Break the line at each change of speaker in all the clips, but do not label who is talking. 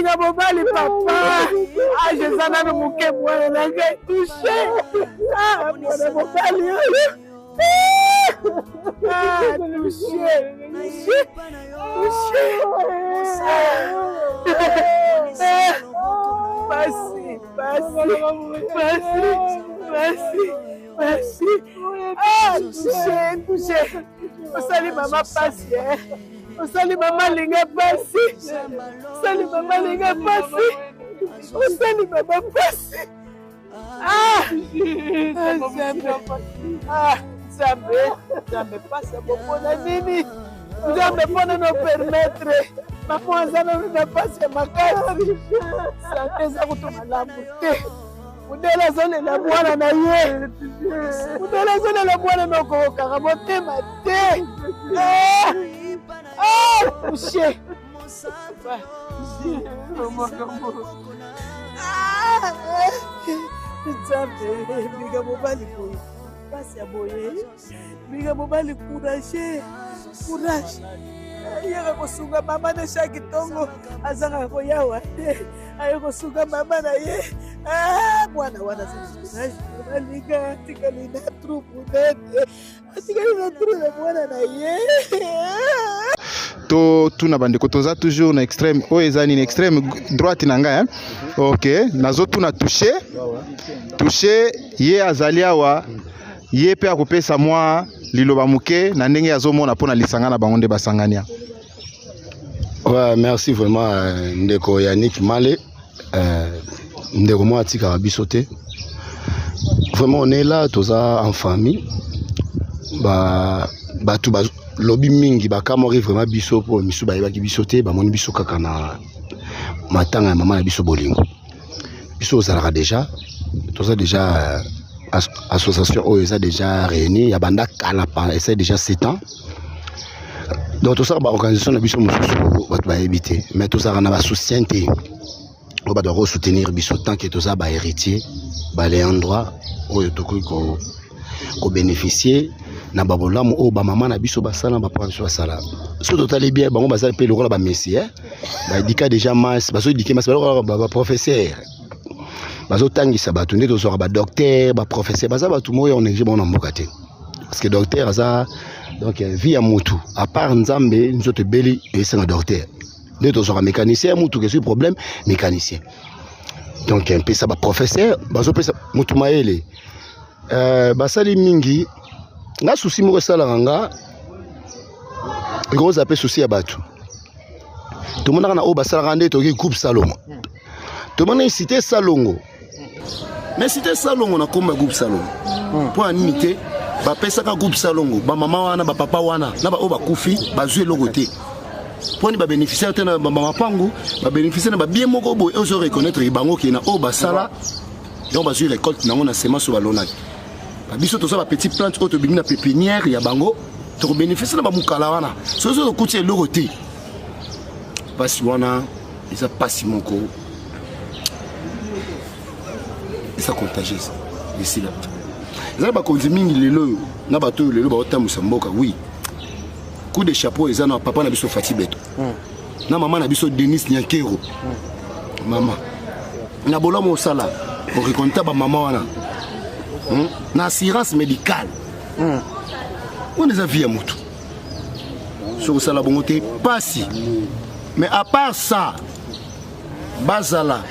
Biga mobali papa. Ah, je sens dans mon cœur, moi, la gueule touchée. Ah, mon mobali. Ah, touché. Merci. Ah, touché. On salue maman passi. On salue maman linga passi. On salue maman linga passi. On salue maman passi. Ah, Zambe passe beaucoup na nini. Zambe pona no permettre. Maman zana na passe makasi. Santé za kutuma lambu te. Udela zone la bwana na ye. Udela zone la bwana no ko karabote mate. Touché. Zambe biga mobali boy. Passe à boyer. Biga mobali courage. Yaka kosunga mama na shaki tongo azanga koyawa. Ayoko sunga mama na ye. Bwana wana sisi. Aliga tikali na trupu dede. Tikali na trupu na bwana na ye.
To tuna bandeko toza toujours na extrême o ezani na extrême droite nanga OK nazo tuna toucher ye azalia wa ye pe akopesa mwa liloba muke na ndenge azomona pona lisanga na bango nde basangania.
Ouais, merci vraiment ndeko Yannick Malé ndeko moi atika bisoté. Vraiment on est là toza en famille. Tout lobby mingi bakamori vraiment biso po misu bayebaki biso te bamoni biso kaka na matanga ya mama na biso bolingo biso ozalaka déjà toza déjà association oyo eza déjà réunie ya banda kala pa essaie déjà 7 ans donc toza ba organisation na biso mosusu bato bayebi te mais tozalaka na basoutien te oyo bato bakosoutenir biso tant que toza bahéritier baléan droit oyo tokoki kobénéficier na babolamu o ba mama na biso basala ba papa biso basala so totali bien bango bazali pe lokola ba messie ba dika déjà mas baso dika mas ba professeur baso tangisa bato nde tozora ba docteur ba professeur baza bato moyo on ngi bona mboka te parce que docteur aza donc vie ya mutu à part nzambe nzoto beli et c'est un docteur nde tozora mécanicien mutu que ce problème mécanicien donc un peu ça ba professeur baso pe mutu maele basali mingi nga souci moko sala nga gros appel souci ya bato to mona na o basala nde to ki groupe salongo to mona cité salongo mais cité salongo na komba groupe salongo pour animité ba pesa ka groupe salongo ba mama wana ba papa wana na ba o ba kufi ba zwe logoté pour ni ba bénéficiaire te na ba mama pangu ba bénéficiaire na ba bien moko bo e zo reconnaître bango ki na o basala donc ba zwe récolte na ngona semence so ba lonaki biso toza ba petit plante auto bimina pépinière ya bango to bénéficier na ba mukala wana so so ko tie logoté pasi wana isa pasi moko isa contagieuse ici là za ba konzi mingi lelo na bato lelo ba otamusa mboka oui coup de chapeau eza na papa na biso Fati Beto na mama na biso Denis Nyankero mama na bolamu sala ko rekonta ba mama wana na assurance médicale on les a vu à mutu sur ça la bonté pas si mais à part ça bazala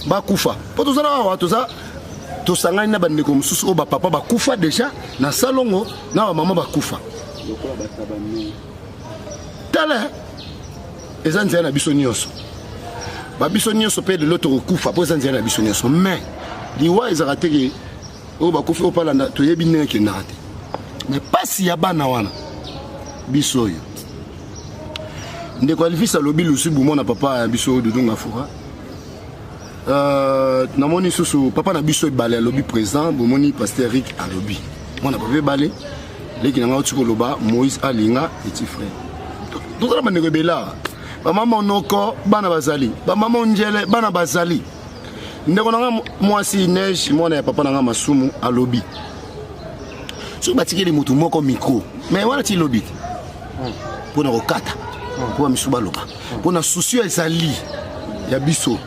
bakufa pour tout ça là tout ça tout ça na bande comme sous ba papa bakufa déjà na salongo na maman bakufa tala ezanzia na biso nyonso ba biso nyonso pe de l'autre kufa pour ezanzia na biso nyonso mais liwa ezaka te o ba kofi opala na to yebi ndenge ke narate mais pasi ya bana wana biso yo nde qualifisa lobi lusubu mona papa ya biso Dudunga Fura namoni susu papa na biso balé lobi présent bomoni pasteur Rick a lobi mona papa balé leki na ngauti ko loba Moïse Alinga petit frère donc la bande rebela ba mama onoko bana bazali ba mama onjele bana bazali ndeko nanga mwasi neige mwana ya papa nanga masumu alobi so batikeli mutu moko micro mais wana ti lobi pona kokata po ba misu baloba po na souci ezali ya biso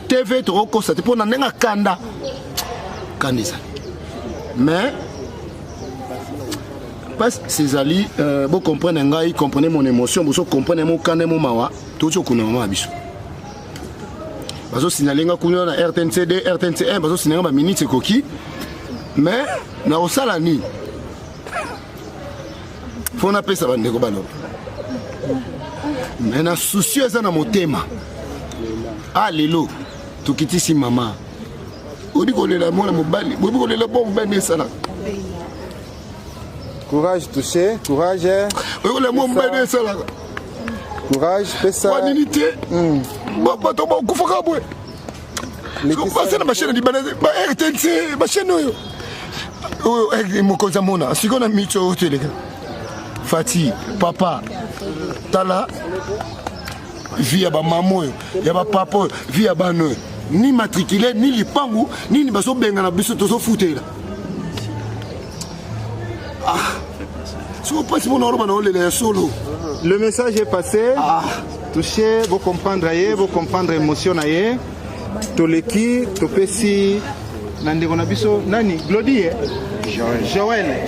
TV to constate po na nenga kanda kanisa mais parce que ces ali vous comprenez ngai comprenez mon émotion vous comprenez mon kanda mon mawa tout ce qu'on a maman biso bazo sinalenga kuna na RTNC2 RTNC1 bazo sinanga ba minute koki mais na osala ni faut na pesa ba ndeko balo mais na soucieux na motema ah lelo tukitisi mama odi kolela mona mobali bobi kolela bon ben sala
Courage touché, courage.
Kolela mon ben sala
Courage, fais ça.
Bonne unité. Papa to ba kufaka bwe. Ko passer na machine di banaze ba RTNC machine yo. Oh mokoza mona sikona micho hotel. Fati papa tala via ba maman ya ba papa via ba no ni matriculé ni lipangu ni baso benga na biso to so futela ah so pas mon oroba na olele solo.
Le message est passé. Touché, vous comprendre vous comprendre émotion aye. Toleki, topesi nandi konabiso nani Glodie Joël